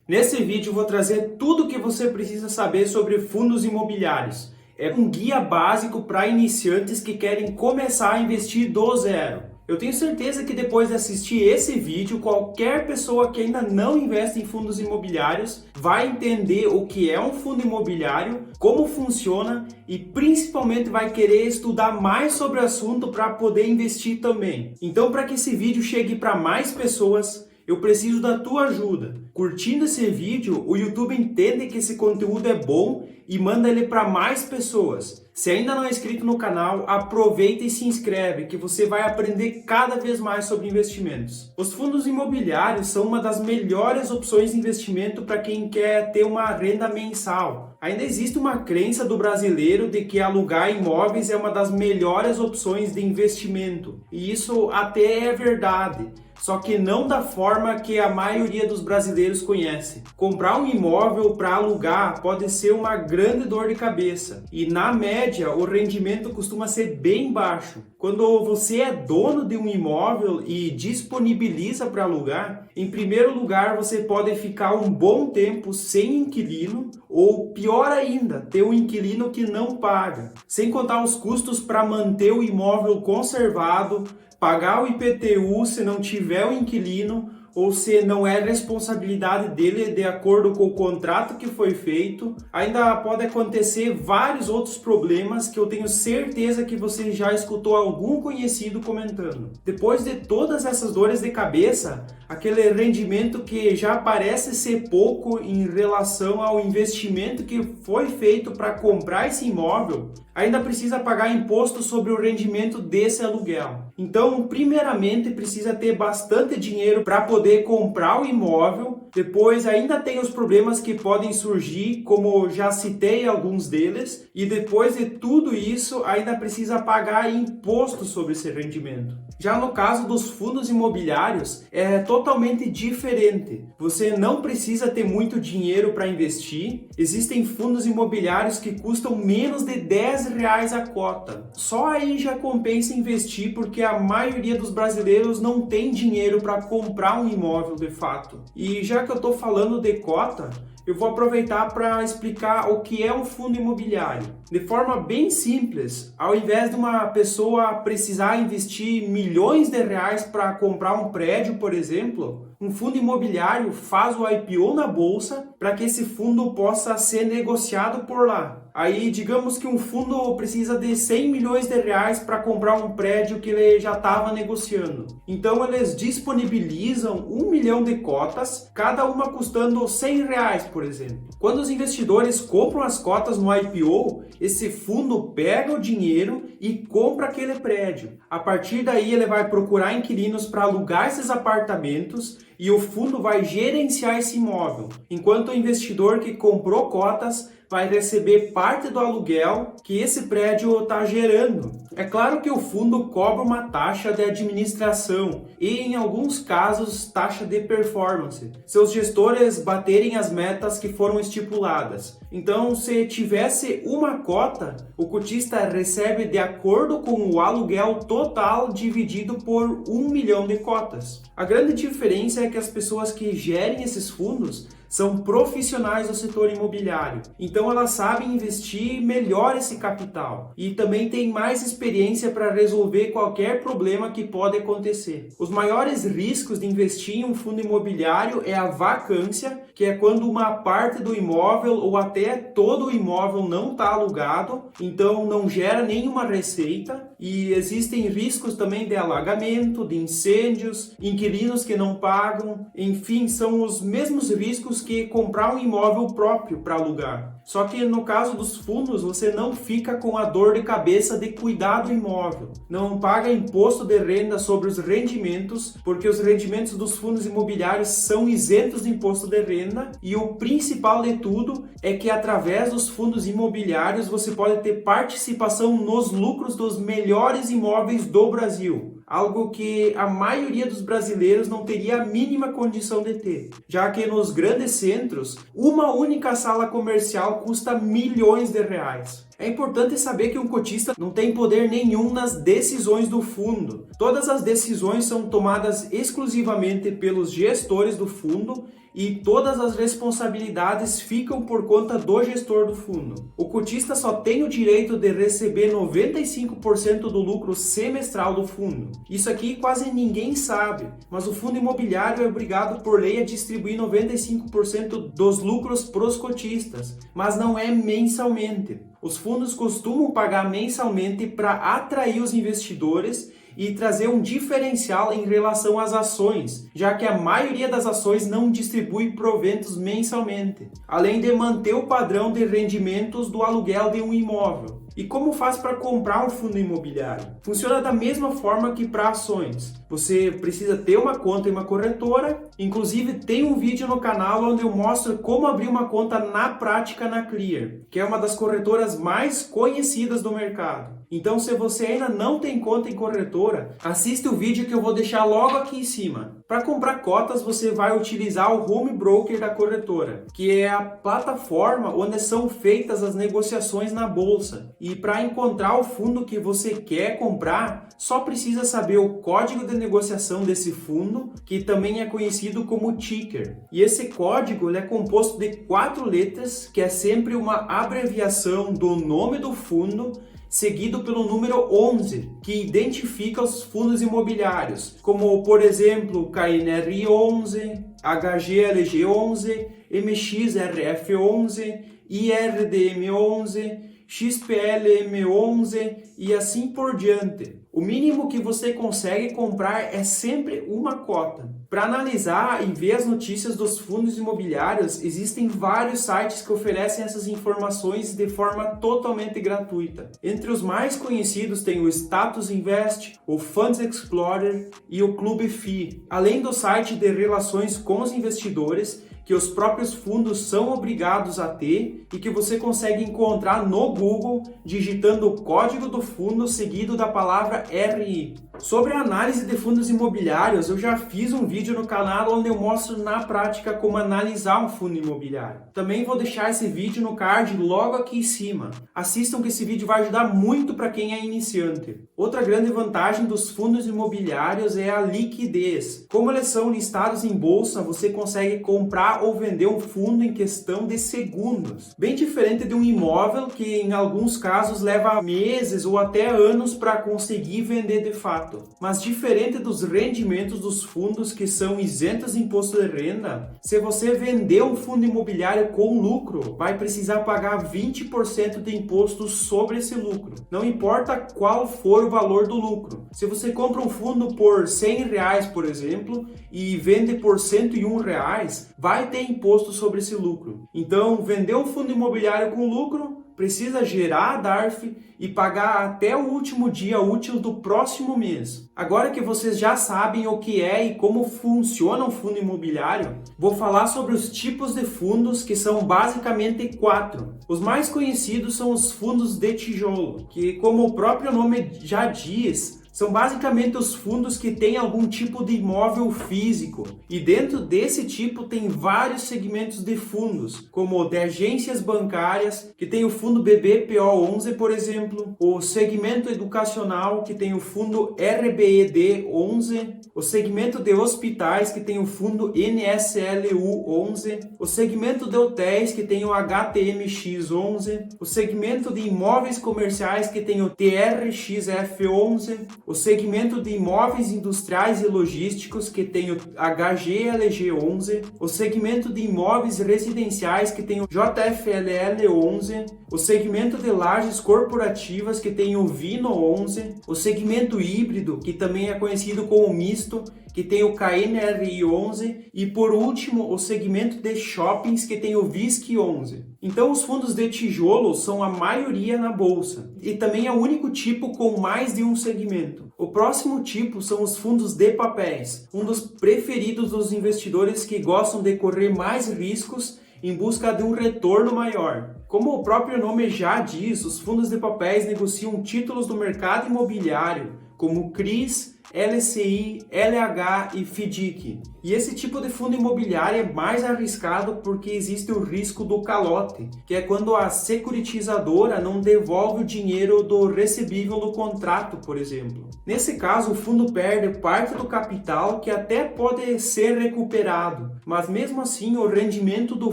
Nesse vídeo eu vou trazer tudo o que você precisa saber sobre fundos imobiliários. É um guia básico para iniciantes que querem começar a investir do zero. Eu tenho certeza que depois de assistir esse vídeo, qualquer pessoa que ainda não investe em fundos imobiliários vai entender o que é um fundo imobiliário, como funciona e principalmente vai querer estudar mais sobre o assunto para poder investir também. Então, para que esse vídeo chegue para mais pessoas, eu preciso da tua ajuda. Curtindo esse vídeo, o YouTube entende que esse conteúdo é bom e manda ele para mais pessoas. Se ainda não é inscrito no canal, aproveita e se inscreve, que você vai aprender cada vez mais sobre investimentos. Os fundos imobiliários são uma das melhores opções de investimento para quem quer ter uma renda mensal. Ainda existe uma crença do brasileiro de que alugar imóveis é uma das melhores opções de investimento. E isso até é verdade. Só que não da forma que a maioria dos brasileiros conhece. Comprar um imóvel para alugar pode ser uma grande dor de cabeça e, na média, o rendimento costuma ser bem baixo. Quando você é dono de um imóvel e disponibiliza para alugar, em primeiro lugar você pode ficar um bom tempo sem inquilino ou, pior ainda, ter um inquilino que não paga. Sem contar os custos para manter o imóvel conservado, pagar o IPTU se não tiver o inquilino ou se não é responsabilidade dele de acordo com o contrato que foi feito. Ainda pode acontecer vários outros problemas que eu tenho certeza que você já escutou algum conhecido comentando. Depois de todas essas dores de cabeça, aquele rendimento que já parece ser pouco em relação ao investimento que foi feito para comprar esse imóvel, ainda precisa pagar imposto sobre o rendimento desse aluguel. Então, primeiramente, precisa ter bastante dinheiro para poder comprar o imóvel. Depois, ainda tem os problemas que podem surgir, como já citei alguns deles. E depois de tudo isso, ainda precisa pagar imposto sobre esse rendimento. Já no caso dos fundos imobiliários, é totalmente diferente. Você não precisa ter muito dinheiro para investir. Existem fundos imobiliários que custam menos de R$ 10 a cota. Só aí já compensa investir, porque a maioria dos brasileiros não tem dinheiro para comprar um imóvel de fato. E já que eu estou falando de cota, eu vou aproveitar para explicar o que é um fundo imobiliário. De forma bem simples, ao invés de uma pessoa precisar investir milhões de reais para comprar um prédio, por exemplo, um fundo imobiliário faz o IPO na bolsa para que esse fundo possa ser negociado por lá. Aí, digamos que um fundo precisa de 100 milhões de reais para comprar um prédio que ele já estava negociando. Então, eles disponibilizam 1 milhão de cotas, cada uma custando R$ 100, por exemplo. Quando os investidores compram as cotas no IPO, esse fundo pega o dinheiro e compra aquele prédio. A partir daí, ele vai procurar inquilinos para alugar esses apartamentos e o fundo vai gerenciar esse imóvel, enquanto o investidor que comprou cotas vai receber parte do aluguel que esse prédio está gerando. É claro que o fundo cobra uma taxa de administração e, em alguns casos, taxa de performance, se os gestores baterem as metas que foram estipuladas. Então, se tivesse uma cota, o cotista recebe de acordo com o aluguel total dividido por 1 milhão de cotas. A grande diferença é que as pessoas que gerem esses fundos são profissionais do setor imobiliário, então elas sabem investir melhor esse capital e também têm mais experiência para resolver qualquer problema que pode acontecer. Os maiores riscos de investir em um fundo imobiliário é a vacância, que é quando uma parte do imóvel ou até todo o imóvel não está alugado, então não gera nenhuma receita. E existem riscos também de alagamento, de incêndios, inquilinos que não pagam, enfim, são os mesmos riscos que comprar um imóvel próprio para alugar. Só que no caso dos fundos, você não fica com a dor de cabeça de cuidar do imóvel. Não paga imposto de renda sobre os rendimentos, porque os rendimentos dos fundos imobiliários são isentos de imposto de renda. E o principal de tudo é que através dos fundos imobiliários você pode ter participação nos lucros dos melhores imóveis do Brasil. Algo que a maioria dos brasileiros não teria a mínima condição de ter, já que nos grandes centros, uma única sala comercial custa milhões de reais. É importante saber que um cotista não tem poder nenhum nas decisões do fundo. Todas as decisões são tomadas exclusivamente pelos gestores do fundo e todas as responsabilidades ficam por conta do gestor do fundo. O cotista só tem o direito de receber 95% do lucro semestral do fundo. Isso aqui quase ninguém sabe, mas o fundo imobiliário é obrigado por lei a distribuir 95% dos lucros para os cotistas, mas não é mensalmente. Os fundos costumam pagar mensalmente para atrair os investidores e trazer um diferencial em relação às ações, já que a maioria das ações não distribui proventos mensalmente, além de manter o padrão de rendimentos do aluguel de um imóvel. E como faz para comprar um fundo imobiliário? Funciona da mesma forma que para ações. Você precisa ter uma conta em uma corretora, inclusive tem um vídeo no canal onde eu mostro como abrir uma conta na prática na Clear, que é uma das corretoras mais conhecidas do mercado. Então, se você ainda não tem conta em corretora, assista o vídeo que eu vou deixar logo aqui em cima. Para comprar cotas, você vai utilizar o home broker da corretora, que é a plataforma onde são feitas as negociações na bolsa. E para encontrar o fundo que você quer comprar, só precisa saber o código de negociação desse fundo, que também é conhecido como ticker. E esse código ele é composto de 4 letras, que é sempre uma abreviação do nome do fundo, seguido pelo número 11, que identifica os fundos imobiliários, como, por exemplo, KNR11, HGLG11, MXRF11, IRDM11, XPLM11 e assim por diante. O mínimo que você consegue comprar é sempre uma cota. Para analisar e ver as notícias dos fundos imobiliários, existem vários sites que oferecem essas informações de forma totalmente gratuita. Entre os mais conhecidos tem o Status Invest, o Funds Explorer e o Clube FI, além do site de relações com os investidores, que os próprios fundos são obrigados a ter e que você consegue encontrar no Google digitando o código do fundo seguido da palavra RI. Sobre a análise de fundos imobiliários, eu já fiz um vídeo no canal onde eu mostro na prática como analisar um fundo imobiliário. Também vou deixar esse vídeo no card logo aqui em cima. Assistam que esse vídeo vai ajudar muito para quem é iniciante. Outra grande vantagem dos fundos imobiliários é a liquidez. Como eles são listados em bolsa, você consegue comprar ou vender um fundo em questão de segundos. Bem diferente de um imóvel que em alguns casos leva meses ou até anos para conseguir vender de fato. Mas diferente dos rendimentos dos fundos que são isentos de imposto de renda, se você vender um fundo imobiliário com lucro, vai precisar pagar 20% de imposto sobre esse lucro. Não importa qual for o valor do lucro. Se você compra um fundo por R$100, por exemplo, e vende por R$101, vai ter imposto sobre esse lucro. Então, vender um fundo imobiliário com lucro precisa gerar a DARF e pagar até o último dia útil do próximo mês. Agora que vocês já sabem o que é e como funciona um fundo imobiliário, vou falar sobre os tipos de fundos, que são basicamente 4. Os mais conhecidos são os fundos de tijolo, que, como o próprio nome já diz, são basicamente os fundos que têm algum tipo de imóvel físico. E dentro desse tipo tem vários segmentos de fundos, como o de agências bancárias, que tem o fundo BBPO11, por exemplo, o segmento educacional, que tem o fundo RBED11, o segmento de hospitais, que tem o fundo NSLU11, o segmento de hotéis, que tem o HTMX11, o segmento de imóveis comerciais, que tem o TRXF11, o segmento de imóveis industriais e logísticos, que tem o HGLG11, o segmento de imóveis residenciais, que tem o JFLL11, o segmento de lajes corporativas, que tem o VINO11, o segmento híbrido, que também é conhecido como misto, que tem o KNRI11, e por último o segmento de shoppings, que tem o VISC11. Então os fundos de tijolo são a maioria na bolsa e também é o único tipo com mais de um segmento. O próximo tipo são os fundos de papéis, um dos preferidos dos investidores que gostam de correr mais riscos em busca de um retorno maior. Como o próprio nome já diz, os fundos de papéis negociam títulos do mercado imobiliário, como CRIs, LCI, LH e FDIC. E esse tipo de fundo imobiliário é mais arriscado porque existe o risco do calote, que é quando a securitizadora não devolve o dinheiro do recebível do contrato, por exemplo. Nesse caso, o fundo perde parte do capital, que até pode ser recuperado, mas mesmo assim o rendimento do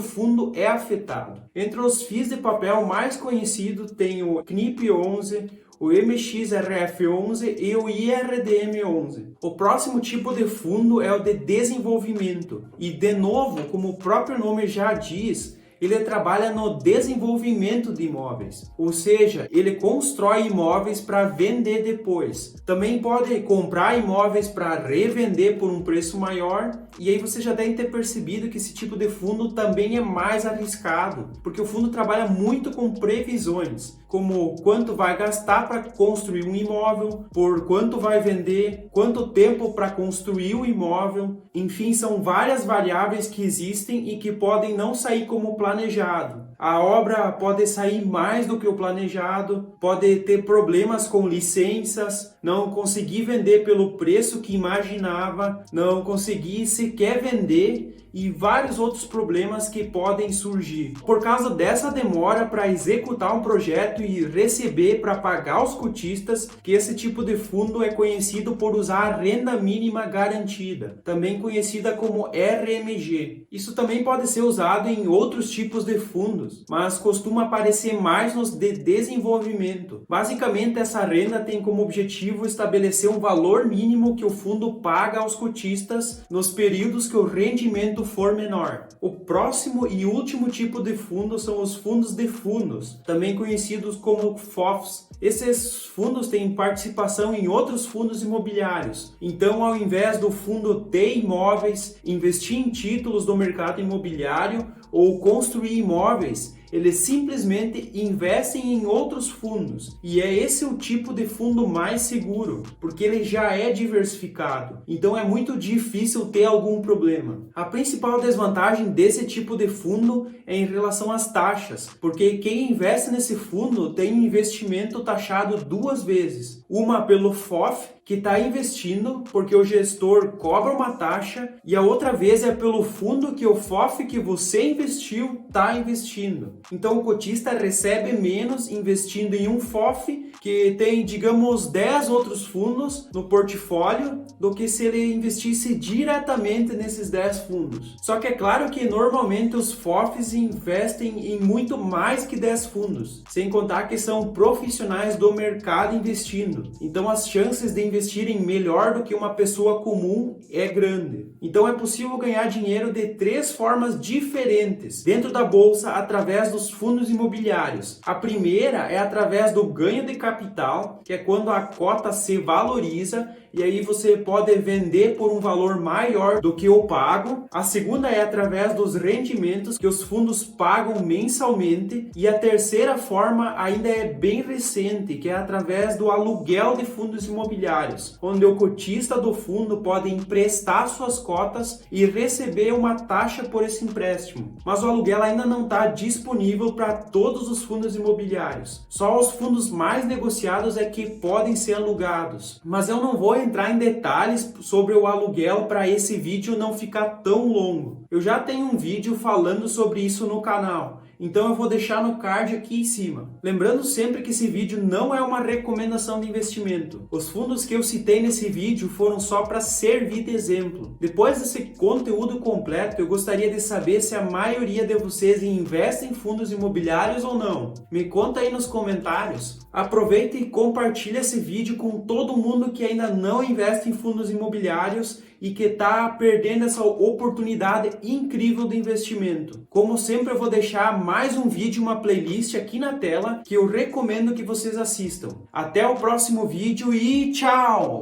fundo é afetado. Entre os FIIs de papel mais conhecidos tem o CNIP11, o MXRF11 e o IRDM11. O próximo tipo de fundo é o de desenvolvimento e, de novo, como o próprio nome já diz, ele trabalha no desenvolvimento de imóveis, ou seja, ele constrói imóveis para vender depois. Também pode comprar imóveis para revender por um preço maior, e aí você já deve ter percebido que esse tipo de fundo também é mais arriscado, porque o fundo trabalha muito com previsões, como quanto vai gastar para construir um imóvel, por quanto vai vender, quanto tempo para construir o imóvel, enfim, são várias variáveis que existem e que podem não sair como planejado. A obra pode sair mais do que o planejado, pode ter problemas com licenças, não conseguir vender pelo preço que imaginava, não conseguir sequer vender e vários outros problemas que podem surgir. Por causa dessa demora para executar um projeto e receber para pagar os cotistas, que esse tipo de fundo é conhecido por usar a renda mínima garantida, também conhecida como RMG. Isso também pode ser usado em outros tipos de fundos, mas costuma aparecer mais nos de desenvolvimento. Basicamente, essa renda tem como objetivo estabelecer um valor mínimo que o fundo paga aos cotistas nos períodos que o rendimento for menor. O próximo e último tipo de fundo são os fundos de fundos, também conhecidos como FOFs. Esses fundos têm participação em outros fundos imobiliários. Então, ao invés do fundo ter imóveis, investir em títulos do mercado imobiliário ou construir imóveis, eles simplesmente investem em outros fundos. E é esse o tipo de fundo mais seguro, porque ele já é diversificado. Então é muito difícil ter algum problema. A principal desvantagem desse tipo de fundo é em relação às taxas, porque quem investe nesse fundo tem um investimento taxado duas vezes. Uma pelo FOF, que está investindo porque o gestor cobra uma taxa, e a outra vez é pelo fundo que o FOF que você investiu está investindo. Então o cotista recebe menos investindo em um FOF que tem, digamos, 10 outros fundos no portfólio do que se ele investisse diretamente nesses 10 fundos. Só que é claro que normalmente os FOFs investem em muito mais que 10 fundos, sem contar que são profissionais do mercado investindo. Então as chances de investirem melhor do que uma pessoa comum é grande. Então é possível ganhar dinheiro de 3 formas diferentes dentro da bolsa através dos fundos imobiliários. A primeira é através do ganho de capital, que é quando a cota se valoriza e aí você pode vender por um valor maior do que o pago. A segunda é através dos rendimentos que os fundos pagam mensalmente. E a terceira forma ainda é bem recente, que é através do aluguel de fundos imobiliários, onde o cotista do fundo pode emprestar suas cotas e receber uma taxa por esse empréstimo. Mas o aluguel ainda não está disponível para todos os fundos imobiliários. Só os fundos mais negociados é que podem ser alugados. Mas eu não vou entrar em detalhes sobre o aluguel para esse vídeo não ficar tão longo. Eu já tenho um vídeo falando sobre isso no canal, então eu vou deixar no card aqui em cima. Lembrando sempre que esse vídeo não é uma recomendação de investimento. Os fundos que eu citei nesse vídeo foram só para servir de exemplo. Depois desse conteúdo completo, eu gostaria de saber se a maioria de vocês investe em fundos imobiliários ou não. Me conta aí nos comentários. Aproveita e compartilha esse vídeo com todo mundo que ainda não investe em fundos imobiliários e que está perdendo essa oportunidade incrível de investimento. Como sempre, eu vou deixar mais um vídeo, uma playlist aqui na tela que eu recomendo que vocês assistam. Até o próximo vídeo e tchau!